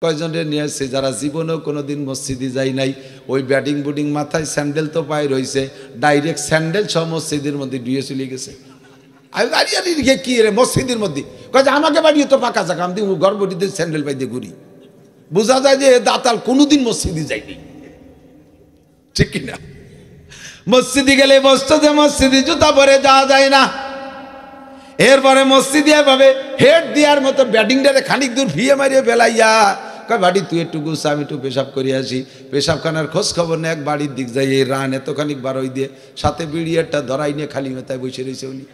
কয়জনের নিয়ে আসছে যারা জীবনেও কোনোদিন মসজিদে যায় নাই, ওই ব্যাটিং বুটিং মাথায় স্যান্ডেল তো পায়ে রয়েছে, ডাইরেক্ট স্যান্ডেল সহ মসজিদের মধ্যে ডুয়ে চলে গেছে। আমি দাঁড়িয়ে রেখে কি রে মসজিদের মধ্যে কয়ে আমাকে বাড়িয়ে তো পাকা জায়গা, আমি গর্বটিতে স্যান্ডেল পাই দিয়ে ঘুরি। বোঝা যায় যে দাতাল কোনোদিন মসজিদে যায়নি, ঠিক কিনা? মসজিদে গেলে মসজিদে জুতা পরে যাওয়া যায় না। এরপরে মসজিদে এভাবে হেড দেওয়ার মতো ব্যাটিংটারে খানিক দূর ভিয়ে মারিয়ে ফেলাইয়া কয় বাড়ি তুই একটু গুছা, আমি একটু পেশাব করে আসি। পেশাবখানার খোঁজ খবর নেই, এক বাড়ির দিক যাই এই রান এতখানিক বারোই দিয়ে সাথে বিড়ি একটা ধরাই নিয়ে খালি মেতায় বসে রয়েছে উনি।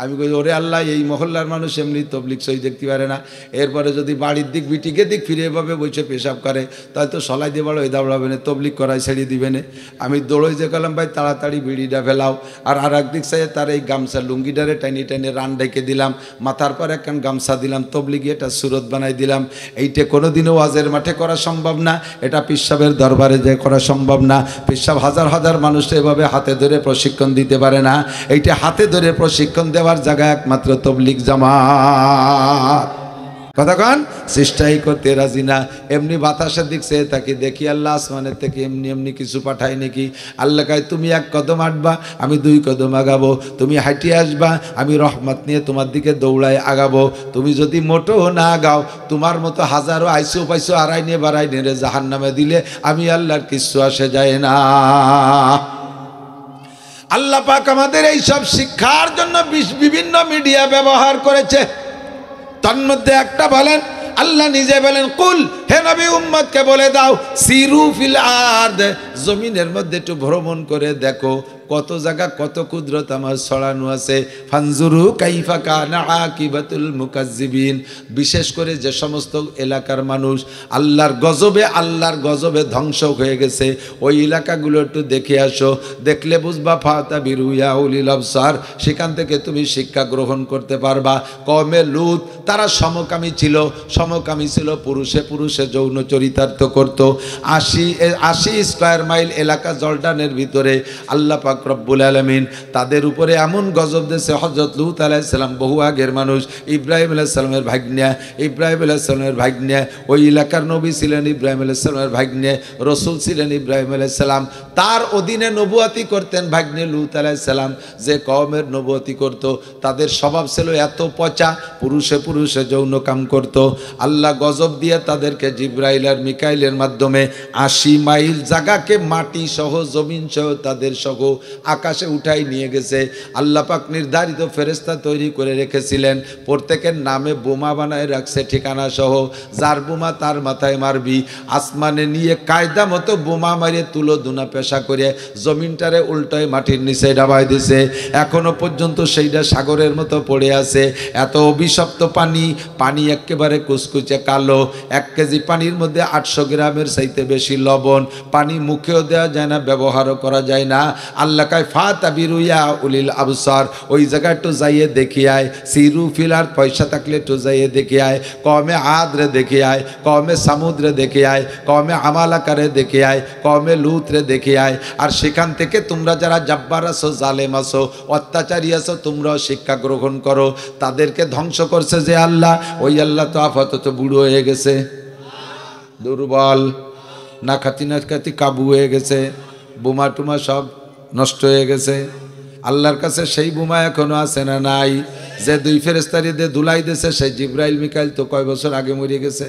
আমি কই ওরে আল্লাহ, এই মহল্লার মানুষ এমনি তবলিগ সই দেখতে পারে না, এরপরে যদি বাড়ির দিক বিটিকে দিক ফিরে এভাবে বসে পেশাব করে তাহলে তো সলাই দিয়ে বড় এদা বড়াবে না, তবলিগ করাই ছেড়ে দিবে না। আমি দৌড়ই যে গেলাম, ভাই তাড়াতাড়ি বিড়িটা ফেলাও। আর একদিক চাই তার এই গামছা লুঙ্গিটারে টাইনে টাইনে রান ডেকে দিলাম, মাথার পর একখান গামছা দিলাম, তবলিগে এটা সুরত বানাই দিলাম। এইটা কোনোদিনও ওয়াজের মাঠে করা সম্ভব না, এটা পিসাবের দরবারে যে করা সম্ভব না। পিসাব হাজার হাজার মানুষ এভাবে হাতে ধরে প্রশিক্ষণ দিতে পারে না, এইটা হাতে ধরে প্রশিক্ষণ দেওয়ার জায়গা একমাত্র তবলিগ জামাত। কথা কন, চেষ্টাই করতে রাজি না। এমনি বাতাসের দিক চেয়ে তাকে দেখি আল্লাহ আসমানের থেকে এমনি এমনি কিছু পাঠায় নাকি? আল্লাহ কয় তুমি এক কদম হাঁটবা, আমি দুই কদম আগাবো। তুমি হাঁটিয়ে আসবা, আমি রহমত নিয়ে তোমার দিকে দৌড়ায় আগাবো। তুমি যদি মোটো না আগাও, তোমার মতো হাজারো আইসো পাইসো আড়াই নিয়ে বাড়াই নিয়ে জাহান নামে দিলে আমি আল্লাহর কিচ্ছু আসে যায় না। আল্লাহ পাক আমাদের এই সব শিক্ষার জন্য বিভিন্ন মিডিয়া ব্যবহার করেছে। তার মধ্যে একটা বলেন, আল্লাহ নিজে বলেন, কুল হে নবী উম্মতকে বলে দাও, সিরু ফিল আরদ, জমিনের মধ্যে একটু ভ্রমণ করে দেখো কত জায়গা কত কুদরত আমার ছড়ানো আছে। ফানজুরু কাইফা কানা আকিবাতুল মুকাজ্জিবিন, বিশেষ করে যে সমস্ত এলাকার মানুষ আল্লাহর গজবে ধ্বংস হয়ে গেছে, ওই এলাকাগুলো একটু দেখে আসো, দেখলে বুঝবা ফাতাবিরু ইয়া উলিল আবসার, সেখান থেকে তুমি শিক্ষা গ্রহণ করতে পারবা। কওমে লূত তারা সমকামী ছিল, পুরুষে যৌন চরিতার্থ করত। 80 স্কয়ার মাইল এলাকা জর্ডানের ভিতরে আল্লাহ পাক রব্বুল আলামিন তাদের উপরে এমন গজব দিয়েছে। হযরত লূত আলাইহিস সালাম বহু আগের মানুষ, ইব্রাহিম আলাইহিস সালামের ভাগ্নে, ওই এলাকার নবী ছিলেন ইব্রাহিম আলাইহিস সালামের ভাগ্নে, রাসূল ছিলেন ইব্রাহিম আলাইহিস সালাম, তার অধীনে নবুয়তি করতেন ভাগ্নে লূত আলাইহিস সালাম। যে কওমের নবুয়তি করত তাদের স্বভাব ছিল এত পচা, পুরুষে যৌন কাম করত। আল্লাহ গজব দিয়ে তাদেরকে জিব্রাইল আর মিকাইলের মাধ্যমে 80 মাইল জায়গাকে মাটি সহ জমিন সহ তাদের সহ আকাশে উঠাই নিয়ে গেছে। আল্লাহ পাক নির্ধারিত ফেরেশতা তৈরি করে রেখেছিলেন, প্রত্যেকের নামে বোমা বানায় রাখছে ঠিকানা সহ, যার বোমা তার মাথায় মারবি। আসমানে নিয়ে কায়দা মতো বোমা মারিয়ে তুলো দুনা পেশা করে জমিনটারে উল্টায় মাটির নিচে ডাবাই দিছে। এখনো পর্যন্ত সেইটা সাগরের মতো পড়ে আছে। এত অভিশপ্ত পানি একেবারে কুচকুচে কালো। 1 কেজি পানির মধ্যে 800 গ্রামের চাইতে বেশি লবণ। পানি মুখেও দেওয়া যায় না, ব্যবহারও করা যায় না। আল্লাহ কায় ফাতাবিরু ইয়া উলিল আবসার, ওই জায়গায় একটু যাইয়ে দেখে আয়। সিরু ফিলার, পয়সা থাকলে একটু যাইয়ে দেখে আয়। কওমে আদরে দেখে আয়, কওমে সামুদ্রে দেখে আয়, কওমে আমালাকারে দেখে আয়, কওমে লূতরে দেখে আয়। আর সেখান থেকে তোমরা যারা জাব্বার আছো, জালেম আছো, অত্যাচারী আছো, তোমরাও শিক্ষা গ্রহণ করো। তাদেরকে ধ্বংস করছে যে আল্লাহ, ওই আল্লাহ তো আপাতত বুড়ো হয়ে গেছে, দুর্বল, না খাতি কাবু হয়ে গেছে, বোমা টুমা সব নষ্ট হয়ে গেছে। আল্লাহর কাছে সেই বোমা এখনো আছে না নাই? যে 2 ফেরেশতারি দিয়ে ধুলাই দিয়েছে সেই জিব্রাইল মিকাইল তো কয় বছর আগে মরে গেছে,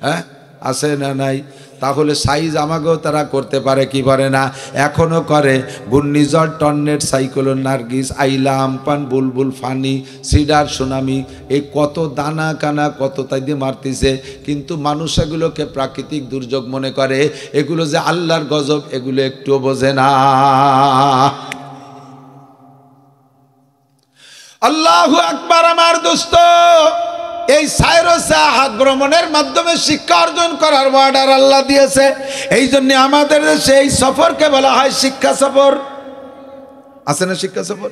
হ্যাঁ আছে না নাই? তাহলে সাইজ আমাকেও তারা করতে পারে কি পারে না? এখনো করে। ঘূর্ণিঝড়, টর্নেড, সাইক্লোন, নার্গিস, আইলা, আমপান, বুলবুল, ফানি, সিডার, সুনামি, এই কত দানা কানা কত তাই দিয়ে মারতেছে, কিন্তু মানুষ এগুলোকে প্রাকৃতিক দুর্যোগ মনে করে। এগুলো যে আল্লাহর গজব এগুলো একটুও বোঝে না। আল্লাহু আকবার। আমার দোস্ত, এই সাইরোসাহাত ভ্রমণের মাধ্যমে শিক্ষা অর্জন করার অর্ডার আল্লাহ দিয়েছে। এই জন্য আমাদের দেশে এই সফরকে বলা হয় শিক্ষা সফর। আছে না শিক্ষা সফর?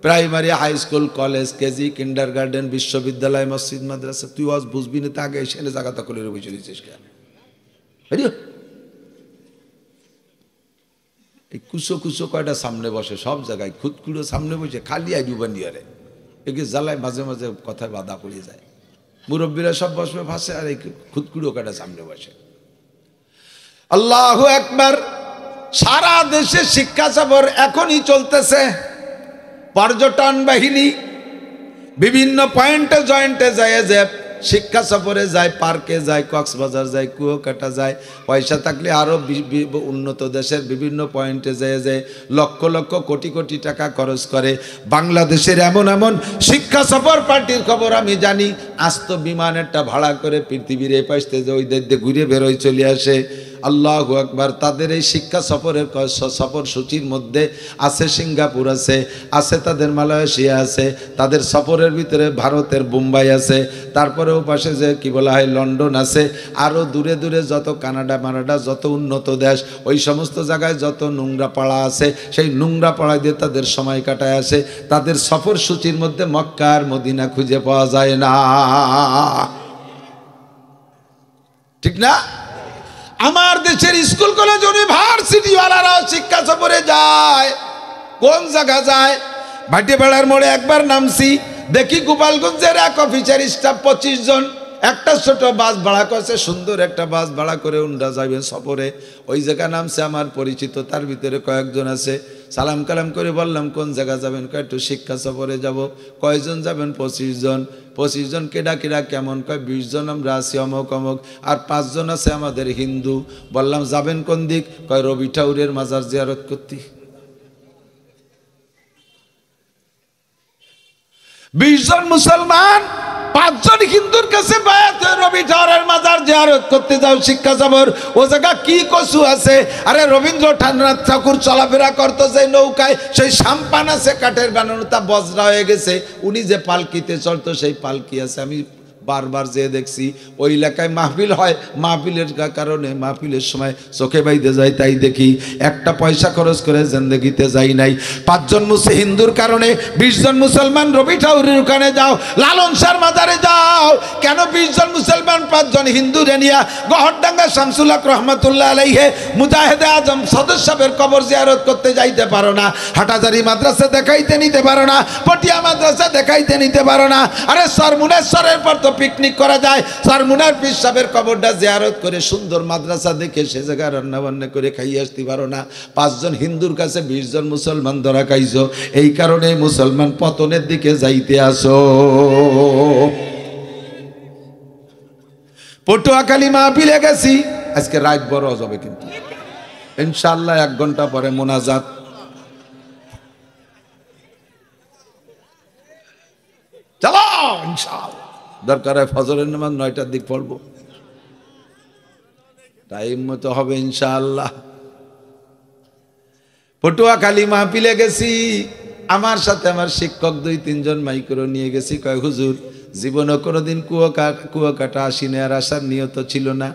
Primary, high school, college, KG, kindergarten, বিশ্ববিদ্যালয়, মসজিদ, মাদ্রাসা। তুই আজ বুঝবি না, তাকে এসে জায়গা তকলে বসে দিয়েছিস কেন? এই কুচো কয়টা সামনে বসে সব জায়গায়, খুদকুড়ো সামনে বসে খালি আইডুবান্ডিয়ারে একে জ্বালায়, মাঝে মাঝে কথায় বাধা পড়ে যায়। মুরব্বীরা সব বসবে পাশে, আর এই খুদকুড়ো কাটা সামনে বসে। আল্লাহু আকবার। সারা দেশে শিক্ষা সফর এখনই চলতেছে। পর্যটন বাহিনী বিভিন্ন পয়েন্টে জয়েন্টে যায়, যে শিক্ষা সফরে যায়, পার্কে যায়, কক্সবাজার যায়, কুয়াকাটা যায়, পয়সা থাকলে আরও উন্নত দেশের বিভিন্ন পয়েন্টে যায়, যে লক্ষ লক্ষ কোটি কোটি টাকা খরচ করে। বাংলাদেশের এমন এমন শিক্ষা সফর পার্টির খবর আমি জানি, আস্ত বিমান একটা ভাড়া করে পৃথিবীর এই পাশে যে ওই দেখতে ঘুরে বেরোয় চলে আসে। আল্লাহু আকবার। তাদের এই শিক্ষা সফরের সফর সূচির মধ্যে আছে সিঙ্গাপুর, আছে তাদের মালয়েশিয়া, আছে তাদের সফরের ভিতরে ভারতের বোম্বাই আছে, তারপরেও পাশে যে কি বলা হয় লন্ডন আছে, আরও দূরে দূরে যত কানাডা মানাডা যত উন্নত দেশ, ওই সমস্ত জায়গায় যত নোংরা পাড়া আছে, সেই নোংরা পাড়া দিয়ে তাদের সময় কাটায় আসে। তাদের সফর সূচির মধ্যে মক্কা আর মদিনা খুঁজে পাওয়া যায় না, ঠিক না? আমার দেশের স্কুল কলেজ ইউনিভার্সিটি ওয়ালারাও শিক্ষা সফরে যায়। কোন জায়গা যায়? ভাটিপাড়ার মোড়ে একবার নামছি, দেখি গোপালগঞ্জের এক অফিসার স্টাফ 25 জন একটা ছোট বাস ভাড়া করছে, সুন্দর একটা বাস ভাড়া করে উন্ডা যাবে সফরে। ওই জায়গা নামছে আমার পরিচিত, তার ভিতরে কয়েকজন আছে। সালাম কালাম করে বললাম কোন জায়গা যাবেন? কয় একটু শিক্ষা সফরে যাব। কয়জন যাবেন? 25 জন। 25 জন কেডা কেডা কেমন? কয় 20 জন আমরা আছি অমক অমক, আর 5 জন আছে আমাদের হিন্দু। বললাম যাবেন কোন দিক? কয় রবি ঠাকুরের মাজার জিয়ারত করতে। 20 জন মুসলমান, 5 জন হিন্দুর কাছে বায়াত হয়ে রবি ঠাকুরের মাজার জিয়ারত করতে যাও শিক্ষা সফর। ও জায়গা কি কসু আছে? আরে রবীন্দ্রনাথ ঠাকুর চলাফেরা করতো যে নৌকায়, সেই সাম্পান আছে কাঠের বানানো, তা বজরা হয়ে গেছে। উনি যে পালকিতে চলতো সেই পালকি আছে। আমি বারবার যেয়ে দেখছি ওই এলাকায় মাহফিল হয়, মাহফিলের কারণে মাহফিলের সময় চোখে বাইতে যাই, তাই দেখি। একটা পয়সা খরচ করে জিন্দেগিতে যাই নাই। 5 জন হিন্দুর কারণে 20 জন মুসলমান রবি ঠাকুরের ওখানে যাও, লালন শাহর মাজারে যাও। কেন 20 জন মুসলমান 5 জন হিন্দু রেনিয়া গহরডাঙ্গা শামসুল হক রহমতুল্লাহ আলাইহি মুজাহিদে আজম সদর সাহেবের কবর জিয়ারত করতে যাইতে পারো না? হাটাজারি মাদ্রাসা দেখাইতে নিতে পারো না? পটিয়া মাদ্রাসা দেখাইতে নিতে পারো না? আরে সরমুনেশ্বরের পর তো পিকনিক করা যায়, সরমুনার পীর সাহেবের কবরটা জিয়ারত করে সুন্দর মাদ্রাসা দেখে সে জায়গায় রান্না বান্না করে খাইয়ে আসতে পারো না? 5 জন হিন্দুর কাছে 20 জন মুসলমান ধরা খাইছো, এই কারণে মুসলমান পতনের দিকে যাইতে আসো। পটুয়াখালী মাহফিলে গেছি, আজকে রাত বড় যাবে কিন্তু ইনশাআল্লাহ। 1 ঘন্টা পরে মোনাজাত। চলো ইনশাআল্লাহ। দরকার হয় ফজরের নামাজ 9টার দিক পড়বো, টাইম মতো হবে ইনশাআল্লাহ। পটুয়াখালী মাহফিলে গেছি, আমার সাথে আমার শিক্ষক 2-3 জন মাইক্রো নিয়ে গেছি। কয় হুজুর জীবনে কোনোদিন কুয়াকাটা আসিনি, আর আসার নিয়ত ছিল না।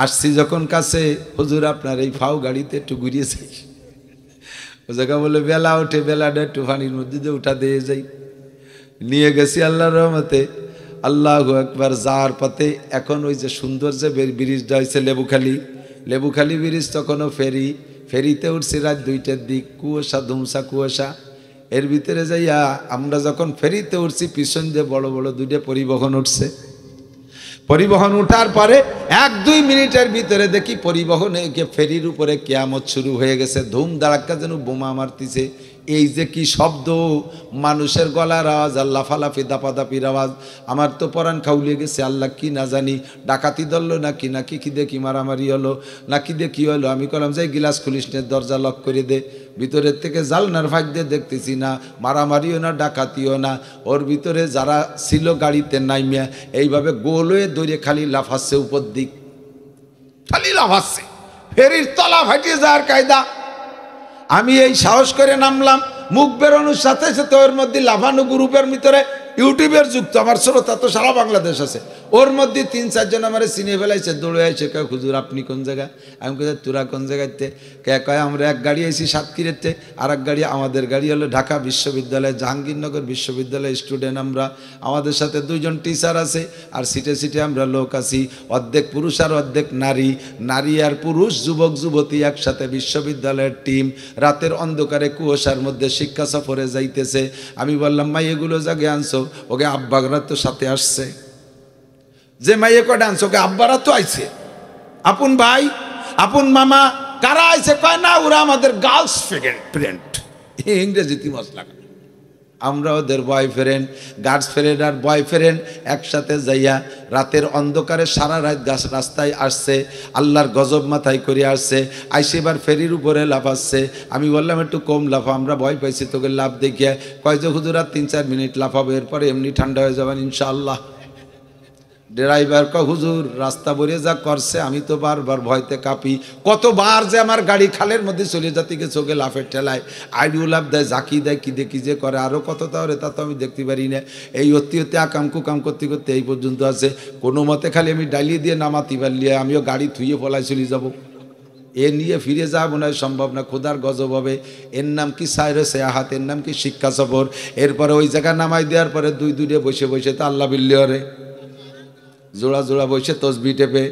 আসছি যখন কাছে, হুজুর আপনার এই ফাও গাড়িতে একটু ঘুরিয়ে যাই। ও জায়গা বলে বেলা ওঠে, বেলাটা একটু পানির মধ্যে দিয়ে উঠা দিয়ে যাই। নিয়ে গেছি আল্লাহর রহমতে। আল্লাহু আকবার। যার পথে এখন ওই যে সুন্দর যে ব্রিজটা হয়েছে লেবুখালী ব্রিজ, তখনও ফেরিতে উঠছি রাত 2টার দিক, কুয়াশা ধুমসা কুয়াশা। এর ভিতরে যাইয়া আমরা যখন ফেরিতে উঠছি, পিছন দিয়ে বড় বড় 2টা পরিবহন উঠছে। পরিবহন উঠার পরে 1-2 মিনিটের ভিতরে দেখি পরিবহনে ফেরির উপরে কিয়ামত শুরু হয়ে গেছে। ধুম ধাড়াক্কা যেন বোমা মারতিছে। এই যে কি শব্দ, মানুষের গলার আওয়াজ, আর লাফালাফি দাপাদাপির আওয়াজ, আমার তো পরাণ খাউলিয়ে গেছে। আল্লাহ কি না জানি, ডাকাতি ধরলো নাকি কি দেখি মারামারি হলো নাকি দেখি হলো। আমি কলাম যাই গিলাস খুলিস নে, দরজা লক করে দে। ভিতরের থেকে জালনার ফাঁক দিয়ে দেখতেছি না মারামারিও না ডাকাতিও না। ওর ভিতরে যারা ছিল গাড়িতে নাইমিয়া এইভাবে গোল হয়ে দৌড়ে খালি লাফাচ্ছে, উপর দিক খালি লাফাচ্ছে। ফেরির তলা ফাটিয়ে যাওয়ার কায়দা। আমি এই সাহস করে নামলাম, মুখ বেরোনোর সাথে সাথে ওর মধ্যে লাফানো গ্রুপের ভিতরে ইউটিউবের যুক্ত, আমার শ্রোতা তো সারা বাংলাদেশ আছে। ওর মধ্যে 3-4 জন আমার চিনে ফেলাইছে, দৌড়ে আইছে। কয় হুজুর আপনি কোন জায়গা? আমি কোথায় তোরা কোন জায়গাতে? কয় আমরা এক গাড়ি আইছি সাতক্ষীরাতে, আর এক গাড়ি আমাদের গাড়ি হলো ঢাকা বিশ্ববিদ্যালয় জাহাঙ্গীরনগর বিশ্ববিদ্যালয় স্টুডেন্ট আমরা। আমাদের সাথে 2 জন টিচার আছে, আর সিটে সিটে আমরা লোক আছি, অর্ধেক পুরুষ আর অর্ধেক নারী। নারী আর পুরুষ, যুবক যুবতী একসাথে বিশ্ববিদ্যালয়ের টিম রাতের অন্ধকারে কুয়াশার মধ্যে শিক্ষা সফরে যাইতেছে। আমি বললাম মাই এগুলো জাগে আনছো? ওকে আব্বাগরা তো সাথে আসছে। যে মাইয়ে কয় ডান্স ওকে আব্বারা তো আইছে, আপন ভাই আপন মামা কারা আইছে, কয় না ওরা আমাদের গার্লস ফ্রেন্ড, ইংরেজিতে মশলা। আমরা ওদের বয়ফ্রেন্ড, গার্লফ্রেন্ড আর বয়ফ্রেন্ড একসাথে যাইয়া রাতের অন্ধকারে সারা রাত রাস্তায় আসছে, আল্লাহর গজব মাথায় করে আসছে, আইসে এবার ফেরির উপরে লাফাচ্ছে। আমি বললাম একটু কম লাফা, আমরা ভয় পাইছি তোকে লাভ দেখিয়ে। কয় যে হুজুর আর 3-4 মিনিট লাফাবো, এরপরে এমনি ঠান্ডা হয়ে যাবেন ইনশাআল্লাহ। ড্রাইভার কয় হুজুর রাস্তা বলে যা করছে আমি তো বারবার ভয়তে কাঁপি, কতবার যে আমার গাড়ি খালের মধ্যে চলে যাতে চোখে লাফের ঠেলায়, আইডিও লাভ দেয়, জাকি দেয়, কি দেখি যে করে, আরও কত তাহলে তা তো আমি দেখতে পারি না। এই অতি আকাম কুকাম করতে করতে এই পর্যন্ত আছে। কোনো মতে খালি আমি ডালিয়ে দিয়ে নামাতি পারলিয়ে আমিও গাড়ি থুয়ে পলায় চলে যাব, এ নিয়ে ফিরে যাওয়া মনে হয় সম্ভব না, খোদার গজব হবে। এর নাম কি সাইরে সেয়াহাত, এর নাম কি শিক্ষা সফর। এরপরে ওই জায়গা নামাই দেওয়ার পরে দুই দুইটা বসে বসে তো আল্লাহ বিল্লিয়রে জোড়া জোড়া বসে তসবি টেপে,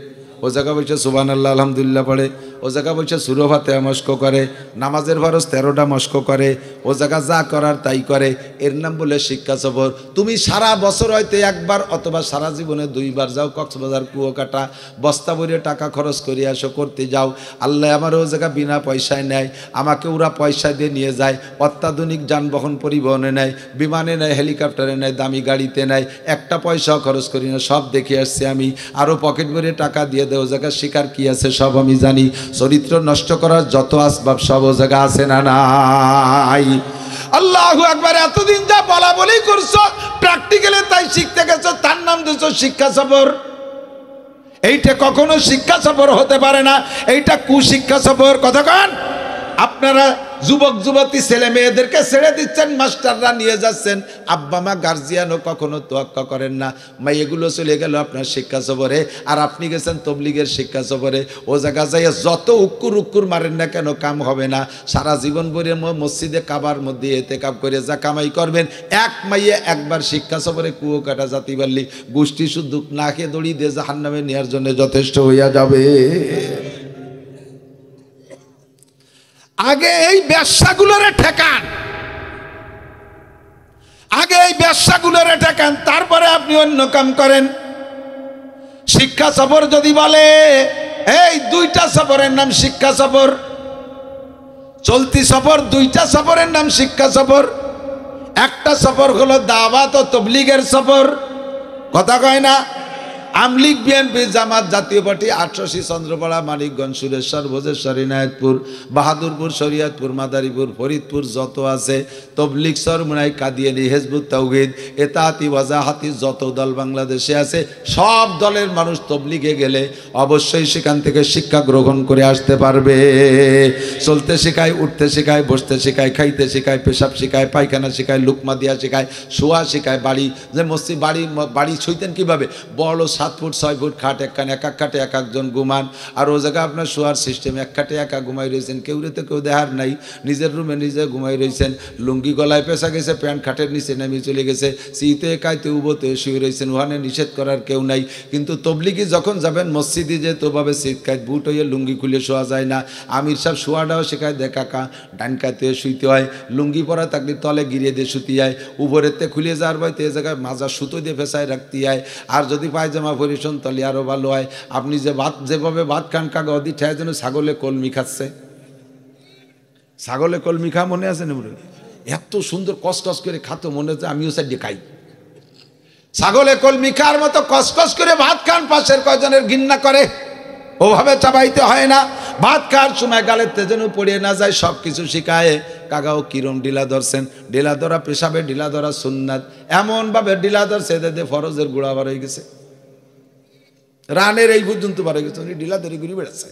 ও জায়গা বসে সুবহানাল্লাহ আলহামদুলিল্লাহ পড়ে, ও জায়গা বসে সূরা ফাতিহা মস্ক করে, নামাজের ফরজ 13টা মস্ক করে, ও জায়গা যা করার তাই করে। এর নাম বলে শিক্ষা সফর। তুমি সারা বছর হয়তো একবার অথবা সারা জীবনে 2বার যাও কক্সবাজার কুয়াকাটা, বস্তা ভরে টাকা খরচ করে আসো, করতে যাও। আল্লাহ আমার ও জায়গা বিনা পয়সায় নেয়, আমাকে ওরা পয়সা দিয়ে নিয়ে যায়, অত্যাধুনিক যানবাহন পরিবহনে নেয়, বিমানে নেয়, হেলিকপ্টারে নেয়, দামি গাড়িতে নেয়, একটা পয়সাও খরচ করি না, সব দেখে আসছি আমি। আরও পকেট ভরে টাকা দিয়ে দেয়, ও জায়গা শিকার কি আছে সব আমি জানি। চরিত্র নষ্ট করার যত আসবাব সব ও জায়গা আছে না নাই? আল্লাহু আকবার। এতদিন যা বলা বলেই করছো, প্র্যাকটিক্যালে তাই শিখতে গেছো, তার নাম দিয়েছো শিক্ষা সফর। এইটা কখনো শিক্ষা সফর হতে পারে না, এইটা কুশিক্ষা সফর। কথা কন। আপনারা যুবক যুবতী ছেলে মেয়েদেরকে ছেড়ে দিচ্ছেন, মাস্টাররা নিয়ে যাচ্ছেন, আব্বা মা গার্জিয়ানও কখনো তোয়াক্কা করেন না। এগুলো চলে গেল আপনার শিক্ষা সফরে, আর আপনি গেছেন তবলিগের শিক্ষা সফরে। ও জায়গা যাইয়া যত উক্কুর উক্কুর মারেন না কেন কাম হবে না। সারা জীবন ভরে মসজিদে কাবার মধ্যে এতেকাব করে যা কামাই করবেন, এক মাইয়ে একবার শিক্ষা সফরে কুয়ো কাটা জাতি পারলি গোষ্ঠী শুদ্ধ না খেয়ে দড়ি দিয়ে জাহান্নামে নেওয়ার জন্য যথেষ্ট হইয়া যাবে। আগে এই ব্যবসাগুলোরে ঠেকান, আগে এই ব্যবসাগুলোরে ঠেকান, তারপরে আপনি অন্য কাম করেন। শিক্ষা সফর যদি বলে, এই 2টা সফরের নাম শিক্ষা সফর, চলতি সফর 2টা সফরের নাম শিক্ষা সফর। একটা সফর হলো দাওয়াত ও তবলিগের সফর, কথা কয় না। আমলিগ বিএনপি জামাত জাতীয় পার্টি 88 চন্দ্রপাড়া মানিকগঞ্জ সুরেশ্বর ভোজেশ্বর ইনায়তপুর বাহাদুরপুর শরিয়তপুর মাদারীপুর ফরিদপুর যত আছে, তবলিগ সরমুনাই কাদিয়ানী হিজবুত তাওহীদ এতাআতি ওয়াজাহাতি যত দল বাংলাদেশে আছে, সব দলের মানুষ তবলিগে গেলে অবশ্যই সেখান থেকে শিক্ষা গ্রহণ করে আসতে পারবে। চলতে শেখায়, উঠতে শেখায়, বসতে শেখায়, খাইতে শেখায়, পেশাব শেখায়, পায়খানা শেখায়, লুকমা দিয়া শেখায়, শোয়া শেখায়। বাড়ি যে মসজিদ বাড়ি ছুঁইতেন কিভাবে, বড় 7 ফুট 6 ফুট খাট, একখানে এক এক খাটে এক একজন ঘুমান। আর ও জায়গায় আপনার শোয়ার সিস্টেম, এক খাটে একা ঘুমাই রয়েছেন, কেউ রেতে কেউ দেহার নাই, নিজের রুমে নিজে ঘুমাই রয়েছেন, লুঙ্গি গলায় পেঁচা গেছে, প্যান্ট খাটের নিচে নেমে চলে গেছে, শীতে কাইতে উবোতে শুয়ে রয়েছেন, ওখানে নিষেধ করার কেউ নাই। কিন্তু তবলিগি যখন যাবেন মসজিদে, যে তোভাবে শীত কাইত বুট হইয়ে লুঙ্গি খুলে শোয়া যায় না। আমির সাহেব শোয়াটাও শেখায় দে কাকা, ডান কাতে শুইতে হয়, লুঙ্গি পরা থাকলে তলে গিরিয়ে দিয়ে শুতে হয়, উপরেতে খুলে যাওয়ার ভয়তে এ জায়গায় মাজা সুতো দিয়ে ফেঁসায় রাখতে হয়। আর যদি পায়জামা পরিশন তাহলে আরও ভালো হয়। আপনি যে ভাত যেভাবে ভাত খান কাকা অদি ঠায় যেন ছাগলে কলমি খাচ্ছে, ছাগলে কলমি খা মনে আছে না? এত সুন্দর কসকস করে খাতো, মনে হচ্ছে আমিও সাইডে খাই। ছাগলে কলমি খাওয়ার মতো কসকস করে ভাত খান, পাশের কয়জনের ঘৃণা করে, ওভাবে চাবাইতে হয় না। ভাত খাওয়ার সময় গালের তেজেন পড়িয়ে না যায়, সব কিছু শিখায়। কাকাও কিরম ডিলা ধরছেন, ডিলা ধরা পেশাবে, ডিলা ধরা সুন্নাত, এমনভাবে ডিলা ধরছে এদের ফরজের গুড়া বার হয়ে গেছে, রানের এই পর্যন্ত বার হয়ে গেছে, উনি ডিলা ধরে ঘুরে বেড়াচ্ছে।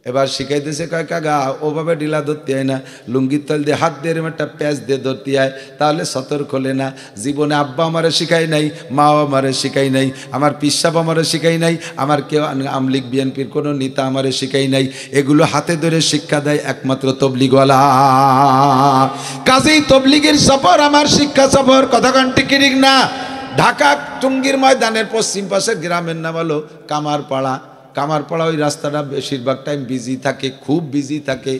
এবার শিখাইতেছে কয় কাকা ওভাবে ডিলা ধরতে হয় না, লুঙ্গির তল দিয়ে হাত দিয়ে এরম একটা প্যাঁচ দিয়ে ধরতে হয়, তাহলে সতর খোলে না। জীবনে আব্বা আমারে শিখাই নাই, মাও আমারে শিখাই নাই, আমার পিসাব আমারে শিখাই নাই, আমার কেউ আমলিগ বিএনপির কোনো নেতা আমারে শিখাই নাই। এগুলো হাতে ধরে শিক্ষা দেয় একমাত্র তবলিগওয়ালা। কাজেই তবলিগের সফর আমার শিক্ষা সফর। কথা ঠিক না? ঢাকা টুঙ্গির ময়দানের পশ্চিম পাশের গ্রামের নাম হলো কামারপাড়া। কামারপাড়া ওই রাস্তাটা বেশিরভাগ টাইম বিজি থাকে, খুব বিজি থাকে।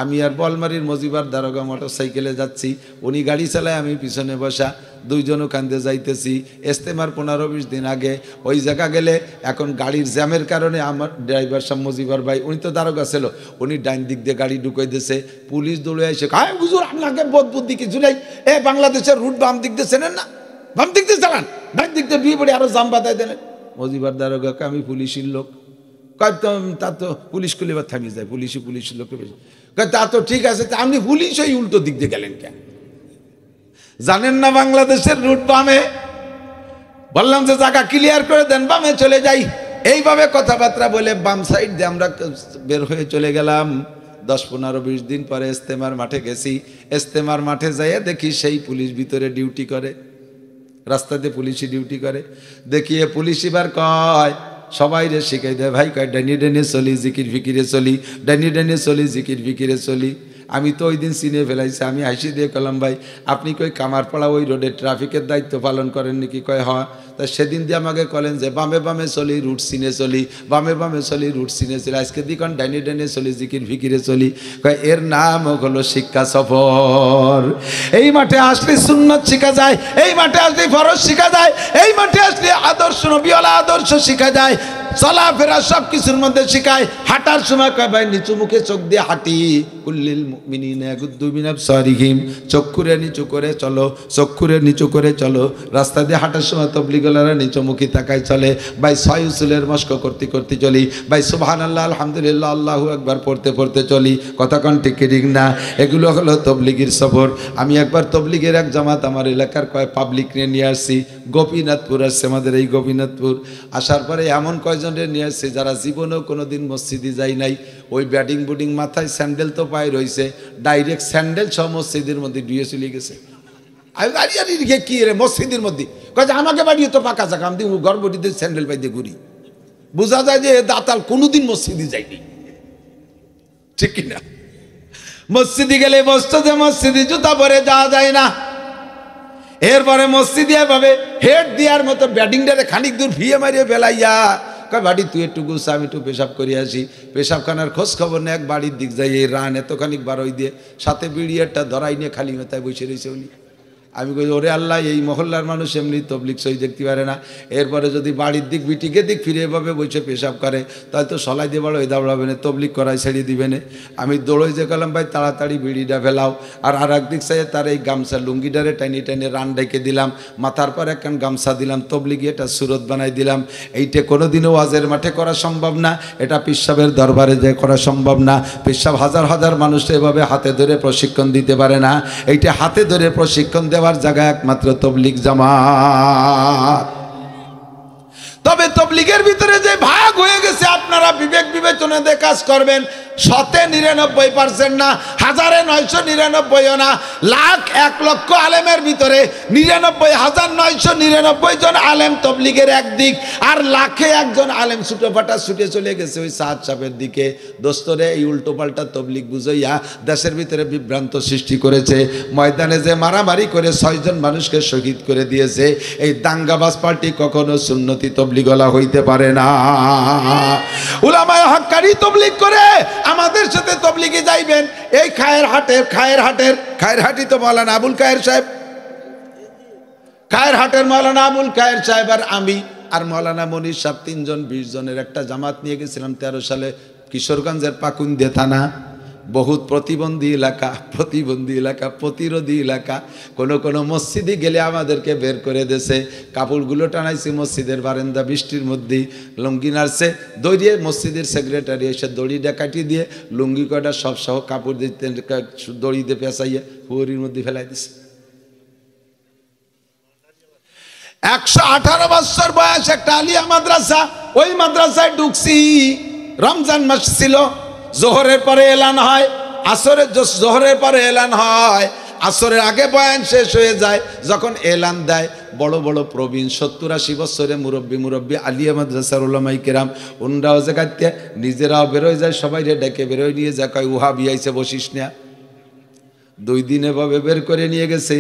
আমি আর বলমারির মজিবার দারোগা মোটর সাইকেলে যাচ্ছি, উনি গাড়ি চালায়, আমি পিছনে বসা, দুইজনও কান্দে যাইতেছি। ইজতেমার 15-20 দিন আগে ওই জায়গা গেলে এখন গাড়ির জ্যামের কারণে আমার ড্রাইভার সাহেব মজিবার ভাই, উনি তো দারোগা ছিল, উনি ডাইন দিক দিয়ে গাড়ি ঢুকাই দিয়েছে। পুলিশ দৌড়ে এসে কায় হুজুর আপনাকে বোধ বুদ্ধি কিছু নাই, এ বাংলাদেশের রুট বাম দিক দিয়ে চেনেন না, বাম দিক দিয়ে চালান, ডাইন দিক দিয়ে বিয়ে পড়ে আরো জাম বাঁধাই দেন। মজিবার দারোগাকে আমি পুলিশের লোক, কয় তা তো পুলিশ করলে এবার থামিয়ে যায়, পুলিশের লোককে বেশি কয় তা তো ঠিক আছে, তা আপনি পুলিশ ওই উল্টো দিক দিয়ে গেলেন কেন? জানেন না বাংলাদেশের রুট বামে? বললাম যে জায়গা ক্লিয়ার করে দেন, বামে চলে যাই। এইভাবে কথাবার্তা বলে বাম সাইড দিয়ে আমরা বের হয়ে চলে গেলাম। 10-15-20 দিন পরে ইজতেমার মাঠে গেছি। ইজতেমার মাঠে যাইয়া দেখি সেই পুলিশ ভিতরে ডিউটি করে, রাস্তাতে পুলিশই ডিউটি করে। দেখিয়ে পুলিশ এবার কয় সবাই রে শিখাই দেয়, ভাই কয় ডাইনি ডাইনি চলি জিকির ফিকিরে চলি, ডাইনি ডাইনি চলি জিকির ফিকিরে চলি। আমি তো ওই দিন চিনে ফেলাইছি, আমি হাসি দিয়ে কলাম ভাই আপনি কই কামারপাড়া ওই রোডে ট্রাফিকের দায়িত্ব পালন করেন নাকি? কয় হয়। তা সেদিন দিয়ে আমাকে বলেন যে বামে বামে চলি রুট চিনে চলি, বামে বামে চলি রুট চিনে চলি, আজকে দিকন ডাইনি ডাইনি চলি জিকির ফিকিরে চলি। কয় এর নাম হলো শিক্ষা সফর। এই মাঠে আসলে সুন্নত শিখা যায়, এই মাঠে আসলে ফরজ শিখা যায়, এই মাঠে আসলে আদর্শ নবীওয়ালা আদর্শ শিখা যায়, চলাফেরা সব কিছুর মধ্যে শিখায়। হাঁটার সময় কয় ভাই নিচু মুখে চোখ দিয়ে হাঁটি, কুল্লিল মুমিনিনা ইয়াগুদ্দু মিন আবসারিহিম, চক্ষুরে নিচু করে চলো, চক্ষুরে নিচু করে চলো। রাস্তা দিয়ে হাঁটার সময় তবলিগলারা নিচুমুখী তাকায় চলে। ভাই 6 উসুলের মস্ক করতে করতে চলি, ভাই সুবহানাল্লাহ আলহামদুলিল্লাহ আল্লাহু আকবার পড়তে পড়তে চলি। কতক্ষণ ঠিক ঠিক না? এগুলো হলো তবলিগের সফর। আমি একবার তবলিগের এক জামাত আমার এলাকার কয় পাবলিক নিয়ে আসছি, গোপীনাথপুর আসছে আমাদের এই গোপীনাথপুর। আসার পরে এমন কয়জনের নিয়ে আসছে যারা জীবনেও কোনোদিন মসজিদে যায় নাই। ওই ব্যাটিং বুডিং মাথায়, স্যান্ডেল তো পায়ে রয়েছে, ডাইরেক্ট স্যান্ডেল সহ মসজিদের মধ্যে ডুয়ে চলে গেছে। কি রে মসজিদের মধ্যে? কয় আমাকে বাড়িয়ে তো পাকা জায়গা, আমি গর্বটিতে স্যান্ডেল পাইতে ঘুরি। বোঝা যায় যে দাতাল কোনোদিন মসজিদে যায়নি, ঠিক কিনা? মসজিদে গেলে বসতো যে মসজিদে জুতা পরে যাওয়া যায় না। এরপরে মসজিদে এভাবে হেড দেওয়ার মতো ব্যাটিংটারে খানিক দূর ভিয়ে মারিয়ে ফেলাইয়া কয় বাড়ি তুই একটু গুছা, আমি একটু পেশাব করে আসি। পেশাবখানার খোঁজ খবর নেই, এক বাড়ির দিক যাই এই রান এতখানিক বারোই দিয়ে সাথে বিড়ি একটা ধরাই নিয়ে খালি মেতায় বসে রয়েছে উনি। আমি কই ওরে আল্লাহ, এই মহল্লার মানুষ এমনি তবলিগ সই দেখতে পারে না। এরপরে যদি বাড়ির দিক বিটিকে দিক ফিরে এভাবে বসে পেশাব করে তাহলে তো সলাই দিয়ে বলো এই দাঁড়াবে না, তবলিগ করাই ছেড়ে দিবে না। আমি দৌড়ই যে গেলাম ভাই তাড়াতাড়ি বিড়িটা ফেলাও। আর এক দিক চাই তার এই গামছা লুঙ্গিটারে টাইনে টাইনে রান ডেকে দিলাম, মাথার পর একখান গামছা দিলাম, তবলিগে এটা সুরত বানাই দিলাম। এইটা কোনোদিনও ওয়াজের মাঠে করা সম্ভব না, এটা পিসাবের দরবারে যে করা সম্ভব না। পিসাব হাজার হাজার মানুষ এভাবে হাতে ধরে প্রশিক্ষণ দিতে পারে না। এইটা হাতে ধরে প্রশিক্ষণ দেওয়ার জায়গা একমাত্র তবলিগ জামাত। তবে তবলিগের ভিতরে যে ভাগ হয়ে গেছে আপনারা বিবেক বিবেচনা দিয়ে কাজ করবেন। 99% না, 1999 না, 1,00,000 আলেমের ভিতরে 99,999 জন আলেম তবলিগের একদিক, আর 1,01 আলেম ছুটোপাটা ছুটে চলে গেছে ওই সাদ সাহেবের দিকে। দোস্তরে এই উল্টোপাল্টা তবলিগ বুঝাইয়া দেশের ভিতরে বিভ্রান্ত সৃষ্টি করেছে। ময়দানে যে মারামারি করে 6 জন মানুষকে শহীদ করে দিয়েছে, এই দাঙ্গাবাজ পার্টি কখনো সুন্নতি তবলিগওয়ালা হইতে পারে না। উলামায়ে হক্কানি তবলিগ করে আমাদের সাথে তবলিগে যাইবেন। এই খায়েরহাটি তো মৌলানা আবুল কায়ের সাহেব, খায়েরহাটের মৌলানা আবুল কায়ের সাহেব আর আমি আর মৌলানা মনির সাহেব 3 জন 20 জনের একটা জামাত নিয়ে গেছিলাম 13 সালে কিশোরগঞ্জের পাকুন্দিয়া থানা। বহুত প্রতিবন্ধী এলাকা, প্রতিরোধী এলাকা। কোনো মসজিদে গেলে আমাদেরকে বের করে দিয়েছে। কাপড়গুলো টানাইছি মসজিদের বারান্দা, বৃষ্টির মধ্যে লুঙ্গি নাড়ছে, দড়িয়ে মসজিদের সেক্রেটারি এসে দড়িটা কাটিয়ে দিয়ে লুঙ্গি কয়টা সব সহ কাপড় দিতে দড়ি দিয়ে পেঁচাইয়ে পুরীর মধ্যে ফেলাই দিছে। 118 বছর বয়স একটা আলিয়া মাদ্রাসা, ওই মাদ্রাসায় ঢুকছি। রমজান মাস ছিল, জোহরের পরে এলান হয়, জোহরের পরে এলান হয়, আসরের আগে বয়ান শেষ হয়ে যায়। যখন এলান দেয় বড় বড় প্রবীণ 70-80 বছরের মুরব্বী আলিয়া মাদ্রাসার উলামায়ে কেরাম, ওনরাও জায়গাতে নিজেরাও বেরোয় যায়, সবাই ডেকে বেরোয় নিয়ে যায়, কয় উহাবি আইছে বসিস না। 2 দিন এভাবে বের করে নিয়ে গেছে।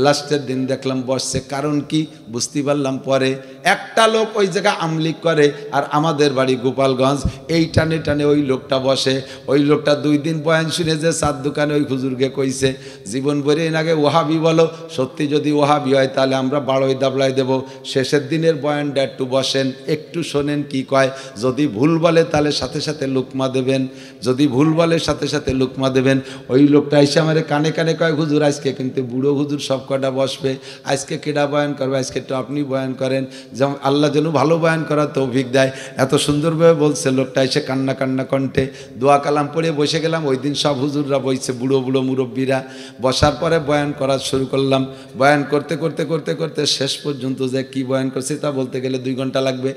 লাস্টের দিন দেখলাম বসছে, কারণ কি বুঝতে পারলাম পরে। একটা লোক ওই জায়গায় আমলিক করে, আর আমাদের বাড়ি গোপালগঞ্জ, এই টানে টানে ওই লোকটা বসে। ওই লোকটা 2 দিন বয়ান শুনে যে চার দোকানে ওই হুজুরকে কইছে, জীবন ভরে আগে ওহাবি বলো, সত্যি যদি ওহাবি হয় তাহলে আমরা বাড়ই দাবলাই দেব। শেষের দিনের বয়ানটা একটু বসেন, একটু শোনেন কি কয়। যদি ভুল বলে তাহলে সাথে সাথে লুকমা দেবেন, যদি ভুল বলে সাথে সাথে লুকমা দেবেন। ওই লোকটা এসে আমার কানে কানে কয়, হুজুর আজকে কিন্তু বুড়ো হুজুর সব কটা বসবে, আজকে কেডা বয়ান করবে, আজকে একটু আপনি বয়ান করেন, যেমন আল্লাহ যেন ভালো বয়ান করার তৌফিক দেয়। এত সুন্দরভাবে বলছে লোকটা, এসে কান্না কান্না কণ্ঠে দোয়া কালাম পড়ে বসে গেলাম। ওই দিন সব হুজুররা বইছে, বুড়ো বুড়ো মুরব্বীরা। বসার পরে বয়ান করা শুরু করলাম। বয়ান করতে করতে করতে করতে শেষ পর্যন্ত যে কি বয়ান করছি তা বলতে গেলে 2 ঘন্টা লাগবে।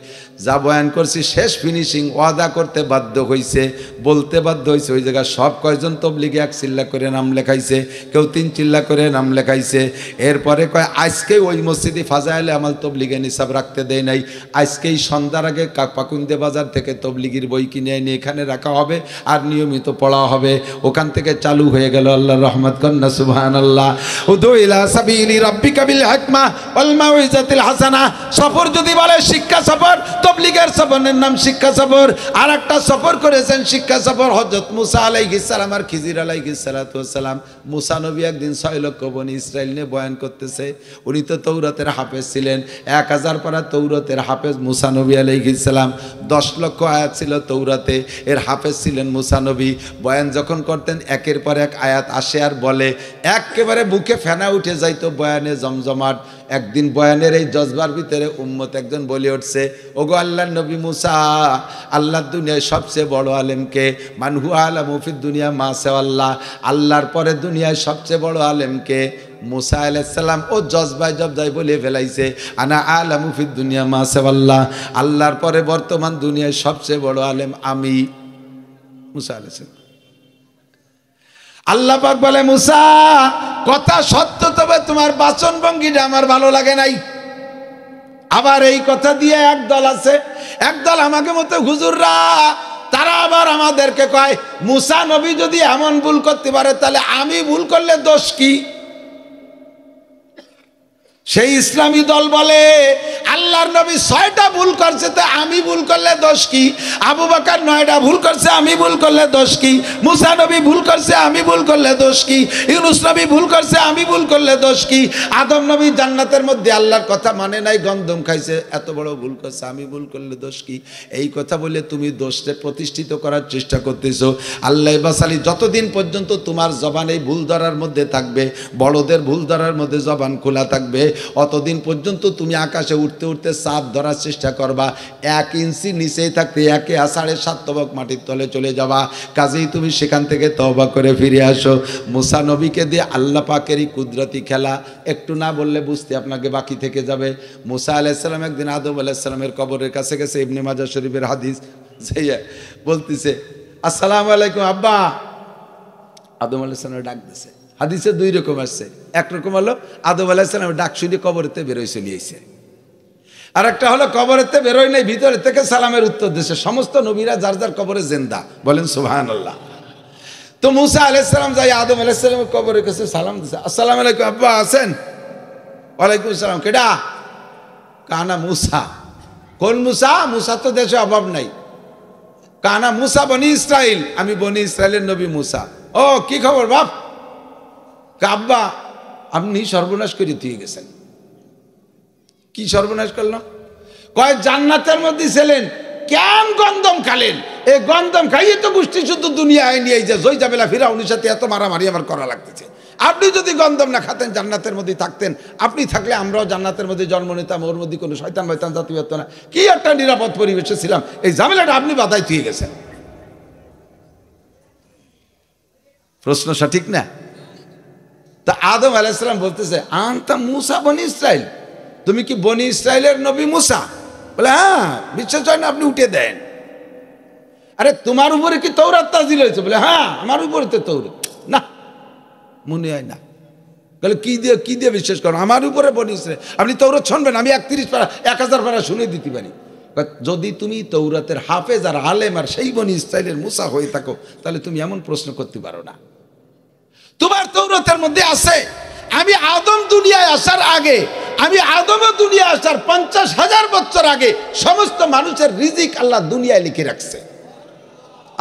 যা বয়ান করছি শেষ ফিনিশিং ওয়াদা করতে বাধ্য হয়েছে, বলতে বাধ্য হয়েছে। ওই জায়গায় সব কয়জন তবলিগে 1 চিল্লা করে নাম লেখাইছে, কেউ 3 চিল্লা করে নাম লেখাইছে। এরপরে কয় আজকে ওই মসজিদে ফাজাইলে আমাল তবলিগে নিসাব রাখতে দেয় নাই, আজকেই সন্ধ্যার আগে পাকুন্দে বাজার থেকে তবলিগির বই কিনে এনে এখানে রাখা হবে আর নিয়মিত পড়া হবে। ওখান থেকে চালু হয়ে গেল। আল্লাহর রহমত কন্না সুবহানাল্লাহ। উদু ইলা সাবিলি রাব্বিকা বিল হিকমা ওয়াল মাউইজাতিল হাসানা। সফর যদি বলে শিক্ষা সফর, তবলিগের সফরের নাম শিক্ষা সফর। আর একটা সফর করেছেন শিক্ষা সফর হযরত মুসা আলাইহিস সালাম আর খিজির আলাইহিস সালাতু ওয়াস সালাম। মুসা নবী একদিন 6 লক্ষ বনি ইসরাইল নিয়ে বয়ান করতেছে। উনি তো তৌরাতের হাফেজ ছিলেন, 1000 পারা তৌরাতের হাফেজ মুসা নবী আলাইহিস সালাম। 10 লক্ষ আয়াত ছিল তৌরাতে, এর হাফেজ ছিলেন মুসা নবী। বয়ান যখন করতেন একের পর এক আয়াত আসে আর বলে, একেবারে বুকে ফেনা উঠে যাইতো, বয়ানে জমজমাট। একদিন বয়ানের এই জজবার ভিতরে উম্মত একজন বলে উঠছে, ওগো আল্লাহর নবী মুসা, আল্লাহর দুনিয়ায় সবচেয়ে বড় আলেমকে, মানহু আলামু ফিদ দুনিয়া মা সাওয়াল্লাহ, আল্লাহর পরে দুনিয়ায় সবচেয়ে বড় আলেমকে। মুসা আলাইহিস সালাম ও জজবাই বলে ফেলাইছে, আনা আলামু ফিদ দুনিয়া মা সাওয়াল্লাহ, আল্লাহর পরে বর্তমান দুনিয়ায় সবচেয়ে বড় আলেম আমি। মুসা আলাইহিস সালাম। আল্লাহ পাক বলে, মুসা কথা সত্য, তবে তোমার বাচন ভঙ্গিটা আমার ভালো লাগে নাই। আবার এই কথা দিয়ে একদল আছে, একদল আমাকে মতো হুজুররা, তারা আবার আমাদেরকে কয়, মুসা নবী যদি এমন ভুল করতে পারে তাহলে আমি ভুল করলে দোষ কি? সেই ইসলামী দল বলে, আল্লাহর নবী 6টা ভুল করছে, তো আমি ভুল করলে দোষ কি? আবু বকর 9টা ভুল করছে, আমি ভুল করলে দোষ কি? মুসা নবী ভুল করছে, আমি ভুল করলে দোষ কি? ইউনূস নবী ভুল করছে, আমি ভুল করলে দোষ কি? আদম নবী জান্নাতের মধ্যে আল্লাহর কথা মানে নাই, গন্ধম খাইছে, এত বড় ভুল করছে, আমি ভুল করলে দোষ কি? এই কথা বলে তুমি দোষকে প্রতিষ্ঠিত করার চেষ্টা করতেছো। আল্লাহ বাসালি, যতদিন পর্যন্ত তোমার জবান এই ভুল ধরার মধ্যে থাকবে, বড়দের ভুল ধরার মধ্যে জবান খোলা থাকবে, অতদিন পর্যন্ত তুমি আকাশে উঠতে উঠতে চাঁদ ধরার চেষ্টা করবা, 1 ইঞ্চি নিচেই থাকতে 1.7 তবক মাটির তলে চলে যাবা। কাজেই তুমি সেখান থেকে তওবা করে ফিরে আসো। মুসা নবীকে দিয়ে আল্লাহ পাকেরই কুদরতি খেলা, একটু না বললে বুঝতে আপনাকে বাকি থেকে যাবে। মুসা আলাইহিস সালাম একদিন আদম আলাইহিস সালামের কবরের কাছে গেছে, ইবনে মাজাহ শরীফের হাদিস, বলতেছে, আসসালামু আলাইকুম আব্বা। আদম আলাইহিস সালামের ডাক দিছে। হাদিসে 2 রকম আসছে, একরকম হলো আদম আলাইহিস সালামের ডাক শুনে কবরেতে বেরোয় চলে আইছে, আর একটা হলো কবরেতে বেরোয় নাই, ভিতরে থেকে সালামের উত্তর দিছে। সমস্ত নবীরা যার যার কবরে জিন্দা, বলেন সুবহানাল্লাহ। তো মুসা আলাইহিস সালাম যাই আদম আলাইহিস সালামের কবরের কাছে সালাম দিছে, আসসালামু আলাইকুম আব্বা, আছেন? ওয়ালাইকুম আসসালাম। কেডা? কানা মুসা। কোন মুসা? মুসা তো দেশে অভাব নাই। কানা মুসা বনি ইসরাইল, আমি বনি ইসরাইলের নবী মুসা। ও কি খবর বাপ? আব্বা আপনি সর্বনাশ করে দিয়ে গেছেন। কি সর্বনাশ করলাম? কয় জান্নাতের মধ্যে ছিলেন, কেন গন্ধম খালেন? এই গন্ধম খাইয়ে তো গোষ্ঠী শুদ্ধ দুনিয়ায় নিয়ে যে জয় জাবেলা ফিরাউনের সাথে এত মারামারি আমার করা লাগতেছে। আপনি যদি গন্ধম না খাতেন, জান্নাতের মধ্যে থাকতেন, আপনি থাকলে আমরাও জান্নাতের মধ্যে জন্ম নিতাম, ওর মধ্যে কোনো শয়তান ময়তান জাতি হতো না। কি একটা নিরাপদ পরিবেশে ছিলাম, এই ঝামেলাটা আপনি বাধাই দিয়ে গেছেন। প্রশ্ন সঠিক না? তা আদম আলাইহিস সালাম বলতেছে, আনতা মুসা বনি ইসরাইল, তুমি কি বনি ইসরাইলের নবী মুসা? বলে হ্যাঁ। বিশ্বাস হয় না? আপনি উঠে দেন। আরে তোমার উপরে কি তৌরাত নাযিল হয়েছে? বলে হ্যাঁ আমার উপরে তো তৌরাত। না মনে হয় না। বলে কি দিয়ে বিশ্বাস করো? আমার উপরে বনি ইসরাইল, আপনি তৌরাত শুনবেন, আমি 31 পারা 1000 পারা শুনে দিতে পারি। যদি তুমি তৌরাতের হাফেজ আর আলেম আর সেই বনি ইসরাইলের মুসা হয়ে থাকো, তাহলে তুমি এমন প্রশ্ন করতে পারো না। তোমার তৌরাতের মধ্যে আছে আমি আদম দুনিয়ায় আসার আগে, আমি আদম দুনিয়া আসার 50,000 বছর আগে সমস্ত মানুষের রিজিক আল্লাহ দুনিয়ায় লিখে রাখছে।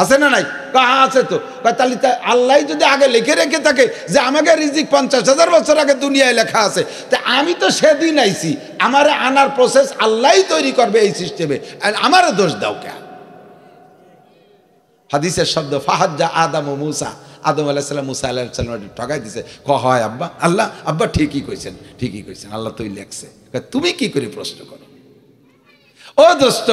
আছে না নাই? হ্যাঁ আছে তো। তাহলে আল্লাহ যদি আগে লিখে রেখে থাকে যে আমাকে রিজিক 50,000 বছর আগে দুনিয়ায় লেখা আছে, তা আমি তো সেদিন আইছি, আমার আনার প্রসেস আল্লাহই তৈরি করবে এই সিস্টেমে, আমারও দোষ দাও কে? হাদিসের শব্দ ফাহাজ্জা আদম ও মুসা, আদম আলাইহিস সালাম মুসা আলাইহিস সালাম ঠকাই দিছে। হয় আব্বা, আল্লাহ আব্বা ঠিকই কইছেন, ঠিকই কইছেন, আল্লাহ তুই লেখছে, তুমি কি করে প্রশ্ন করো? ও দোস্ত,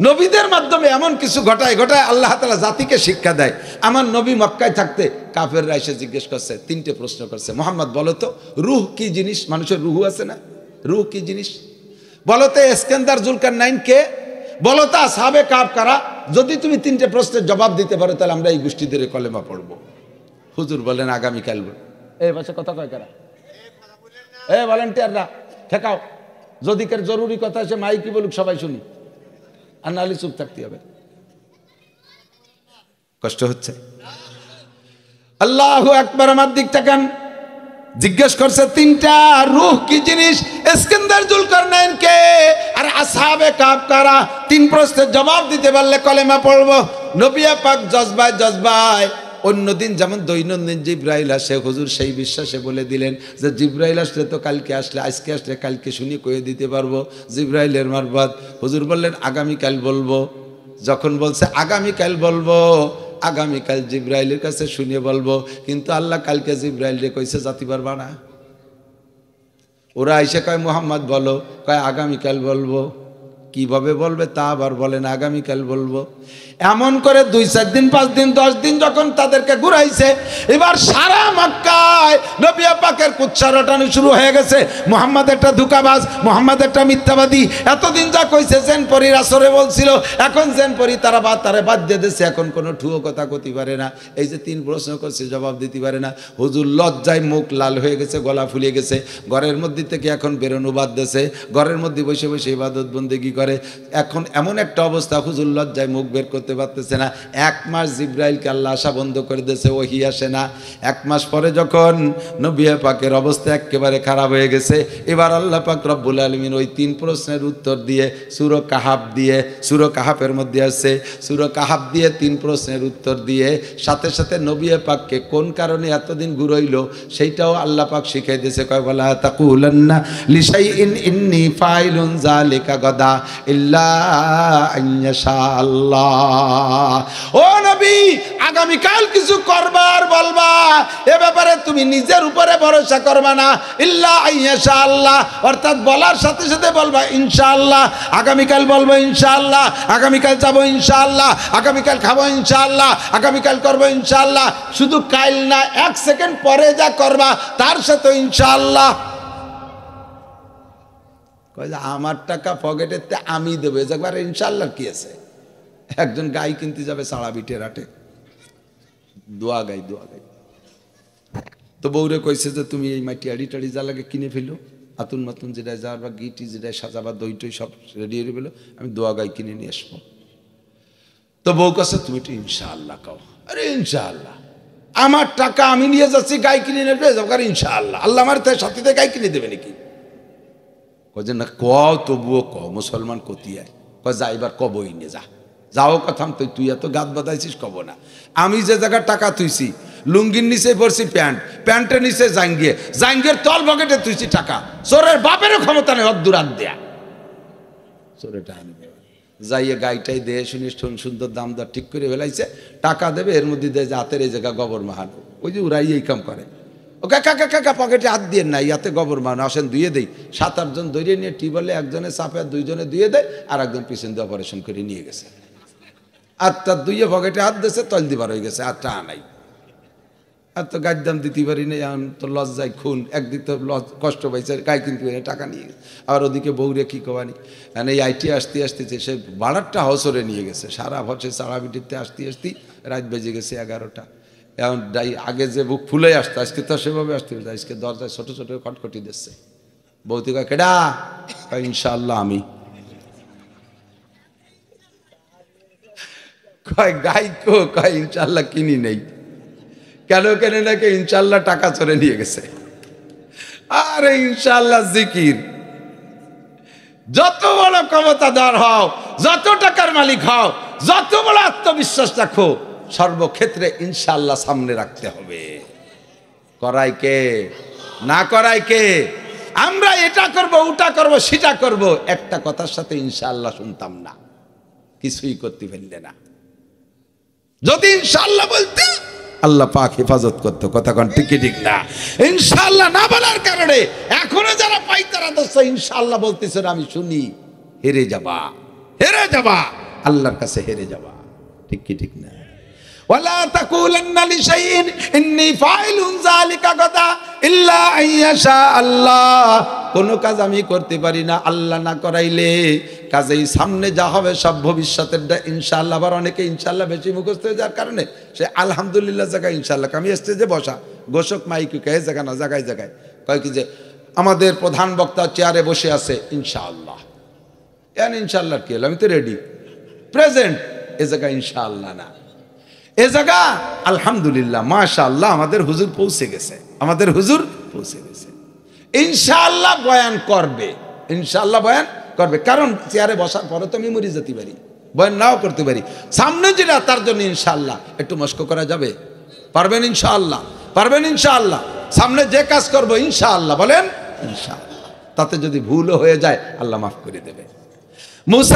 নবীদের মাধ্যমে এমন কিছু ঘটায় আল্লাহ তাআলা জাতিকে শিক্ষা দেয়। আমার নবী মক্কায় থাকতে কাফেররা এসে জিজ্ঞেস করছে, 3টে প্রশ্ন করছে, মোহাম্মদ বলো তো রূহ কি জিনিস? মানুষের রূহ আছে না? রূহ কি জিনিস বলো তো? ইস্কান্দার জুলকারনাইন কে? বলো তো আসহাবে কাফ কারা? যদি তুমি 3টে প্রশ্নের জবাব দিতে পারো তাহলে আমরা এই গোষ্ঠীদের কলেমা পড়বো। হুজুর বলেন আগামীকাল। এই পাশে কথা কয় কারা? ভলান্টিয়াররা ঠেকাও, যদি কার জরুরি কথা আছে মাইকি বলুক, সবাই শুনি, আর নাহলে চুপ থাকতে হবে। কষ্ট হচ্ছে? আল্লাহু আকবার। আমার দিক তাকান। জিজ্ঞেস করছে 3টা রূহ কি জিনিস, ইস্কান্দার জুলকারনাইন কে, আর আসহাবে কাফ কারা? 3 প্রশ্নের জবাব দিতে পারলে কলেমা পড়বো। নবী পাক জজবায় অন্যদিন যেমন দৈনন্দিন জিব্রাইল আসে, হুজুর সেই বিশ্বাসে বলে দিলেন যে জিব্রাইল আসলে তো কালকে আসলে, আজকে আসলে কালকে শুনি কয়ে দিতে পারবো জিব্রাইলের মারফত। হুজুর বললেন আগামীকাল বলবো। যখন বলছে আগামীকাল বলবো, আগামীকাল জিব্রাইলের কাছে শুনে বলবো, কিন্তু আল্লাহ কালকে জিব্রাইল রে কইছে জাতি পারবা না। ওরা এসে কয় মুহাম্মদ বলো, কয় আগামীকাল বলবো। কিভাবে বলবে তা আবার বলেন আগামীকাল বলবো। এমন করে 2-4 দিন 5 দিন 10 দিন যখন তাদেরকে ঘুরাইছে, এবার সারা মক্কায় নবী পাকের কুচ্ছা রটানো শুরু হয়ে গেছে। মুহাম্মদ একটা ধোঁকাবাজ, মুহাম্মদ একটা মিথ্যাবাদী। এতদিন যা কইছে জেন পরীর আসরে বলছিল, এখন জেন পরী তারা বাদ দিয়ে দিয়েছে, এখন কোনো ঠুয়ো কথা কইতে পারে না। এই যে 3 প্রশ্ন করছে জবাব দিতে পারে না। হুজুর লজ্জায় মুখ লাল হয়ে গেছে, গলা ফুলে গেছে। ঘরের মধ্যে থেকে এখন বেরোনো বাদ দিয়েছে, ঘরের মধ্যে বসে বসে ইবাদত বন্দেগি করে। এখন এমন একটা অবস্থা, হুজুর লজ্জায় মুখ বের করতে পারতেছে না। 1 মাস জিব্রাইলকে আল্লাহ আসা বন্ধ করে দিয়েছে, ওহী আসে না। 1 মাস পরে যখন নবী পাকের অবস্থা একেবারে খারাপ হয়ে গেছে, এবার আল্লাহ পাক রব্বুল আলামিন ওই 3 প্রশ্নের উত্তর দিয়ে সূরা কাহাফ দিয়ে, সূরা কাহাফের মধ্যে আছে, সূরা কাহাফ দিয়ে 3 প্রশ্নের উত্তর দিয়ে সাথে সাথে নবী পাককে কোন কারণে এতদিন ঘুরাইলো সেইটাও আল্লাহ পাক শিখাই দিয়েছে। কয় বলা তাকুলান্না লিশাইইন ইন্নী ফাইলুন যালিকা গাদা ইল্লা আইয়াশা আল্লাহ। ও নবী, আগামীকাল কিছু করবার বলবা, এ ব্যাপারে তুমি নিজের উপরে ভরসা করবা না, ইল্লা আইয়াশা আল্লাহ, অর্থাৎ বলার সাথে সাথে বলবা ইনশাআল্লাহ, আগামীকাল বলবো ইনশাআল্লাহ, আগামীকাল যাবো ইনশাআল্লাহ, আগামীকাল খাবো ইনশাআল্লাহ, আগামীকাল করবো ইনশাআল্লাহ। শুধু কাল না, 1 সেকেন্ড পরে যা করবা তার সাথে ইনশাআল্লাহ। আমার টাকা পকেটেতে আমি দেবো, একবার ইনশাআল্লাহ কি আছে? একজন গাই কিনতে যাবে সাড়া বিটের হাটে, দোয়া গাই তো বউরে কইছে যে তুমি এই মাটি আড়ি টাড়ি যা লাগে কিনে ফেলো, আতুন মাতুন যেটা যার বা গিটি যেটা সাজাবা দই টই সব রেডি হয়ে ফেলো, আমি দোয়া গাই কিনে নিয়ে আসবো। তো বউ কাছে তুমি একটু ইনশাআল্লাহ কও। আরে ইনশাআল্লাহ, আমার টাকা আমি নিয়ে যাচ্ছি, গাই কিনে নেবে ইনশাআল্লাহ, আল্লাহ আমার সাথীতে গাই কিনে দেবে নাকি? কয়ে না ক, তবুও ক, মুসলমান কতি আয়। কয় যা এবার কবই নে, যাও কথা তুই এত গাত বাঁধাইছিস, কব না। আমি যে জায়গায় টাকা তুইছি, লুঙ্গির নিচে পড়ছি প্যান্টের নিচে জাঙ্গিয়ের তল পকেটে তুইছি টাকা। চোরের বাপেরও ক্ষমতা নেই অদ্দুরাত দেয়া। চোরে টাকা নেবে, যাইয়ে গাইটাই দেহে শুনি সুন্দর দাম দর ঠিক করে ফেলাইছে, টাকা দেবে, এর মধ্যে দেয় যে হাতের এই জায়গা গোবর মাহানো। ওই যে ওরাই এই কাম করে। ও কাকা পকেটে হাত দিয়ে নাই, ইয়াতে গোবর মাহানো, আসেন ধুয়ে দেই। 7-8 জন ধরিয়ে নিয়ে টিবলে একজনে চাপে 2 জনে ধুয়ে দেয়, আর একজন পিছন দিয়ে অপারেশন করে নিয়ে গেছে। আটটা দুইয়ে পকেটে হাত দিয়েছে, তল দিবার হয়ে গেছে, আর টা নাই। আর তো গাড়ির দাম দিতে পারি না, এখন তো লজ্জায় খুন। একদিক তো কষ্ট পাইছে, গাই কিনতে পারি টাকা নিয়ে গেছে, আর ওদিকে বউরে কি কবানি। মানে এই আইটি আসতে সে ভাড়ারটা হসরে নিয়ে গেছে। সারা বছর সারা বিটিতে আসতে রাত বেজে গেছে 11টা। এখন আগে যে বুক ফুলে আসতো, আজকে তো সেভাবে আসতে হয়েছে। আজকে দরজায় ছোট ছোট খটখটি দিচ্ছে। বৌতি কয় কেডা? ইনশাআল্লাহ আমি। কয় গাই কো? কয় ইনশাআল্লাহ কিনি নেই। কেন কেন নাকি ইনশাআল্লাহ টাকা চলে নিয়ে গেছে। আরে ইনশাআল্লাহ জিকির, যত বড় ক্ষমতাধর হও, যত টাকার মালিক হও, যত বড় আত্মবিশ্বাস রাখো, সর্বক্ষেত্রে ইনশাআল্লাহ সামনে রাখতে হবে। করাই কে? না করাই কে? আমরা এটা করব, ওটা করব, সেটা করব, একটা কথার সাথে ইনশাআল্লাহ শুনতাম না, কিছুই করতে পারলে না। যদি ইনশাআল্লাহ বলতে আল্লাহ পাক হেফাজত করতো। কথা কোন ঠিক ঠিক না? ইনশাআল্লাহ না বলার কারণে এখনো যারা পাই তারা দোস্ত ইনশাআল্লাহ বলতেছে, আমি শুনি, হেরে যাবা, হেরে যাবা, আল্লাহর কাছে হেরে যাবা। ঠিক কি ঠিক না? ওয়ালা তাকুলান্না লিশাইইন ইন্নী ফাইলুন যালিকা গাদা ইল্লা আইয়াশা আল্লাহ। কোন কাজ আমি করতে পারি না আল্লাহ না করাইলে। কাজেই সামনে যা হবে সব ভবিষ্যতের ইনশাআল্লাহ। আবার অনেকে ইনশাআল্লাহ বেশি মুখস্থ হয়ে যাওয়ার কারণে সে আলহামদুলিল্লাহ জায়গায় ইনশাআল্লাহ। আমি স্টেজে বসা ঘোষক মাইক কে জায়গা না জায়গায় জায়গায় কয় কি যে আমাদের প্রধান বক্তা চেয়ারে বসে আছে ইনশাআল্লাহ। এন ইনশাআল্লাহ কি হলো? আমি তো রেডি, প্রেজেন্ট। এ জায়গায় ইনশাআল্লাহ না, এ জায়গা আলহামদুলিল্লাহ, মাশাআল্লাহ, আমাদের হুজুর পৌঁছে গেছে, আমাদের হুজুর পৌঁছে গেছে। ইনশাআল্লাহ বয়ান করবে, ইনশাআল্লাহ বয়ান করবে। কারণ চেয়ারে বসার পরে তো আমি মরে যেতে পারি, বয়ান নাও করতে পারি। সামনে যেটা তার জন্য ইনশাআল্লাহ একটু মস্ক করা যাবে। পারবেন ইনশাআল্লাহ? পারবেন ইনশাআল্লাহ? সামনে যে কাজ করবো ইনশাআল্লাহ বলেন ইনশাআল্লাহ। তাতে যদি ভুলও হয়ে যায় আল্লাহ মাফ করে দেবে। মুসা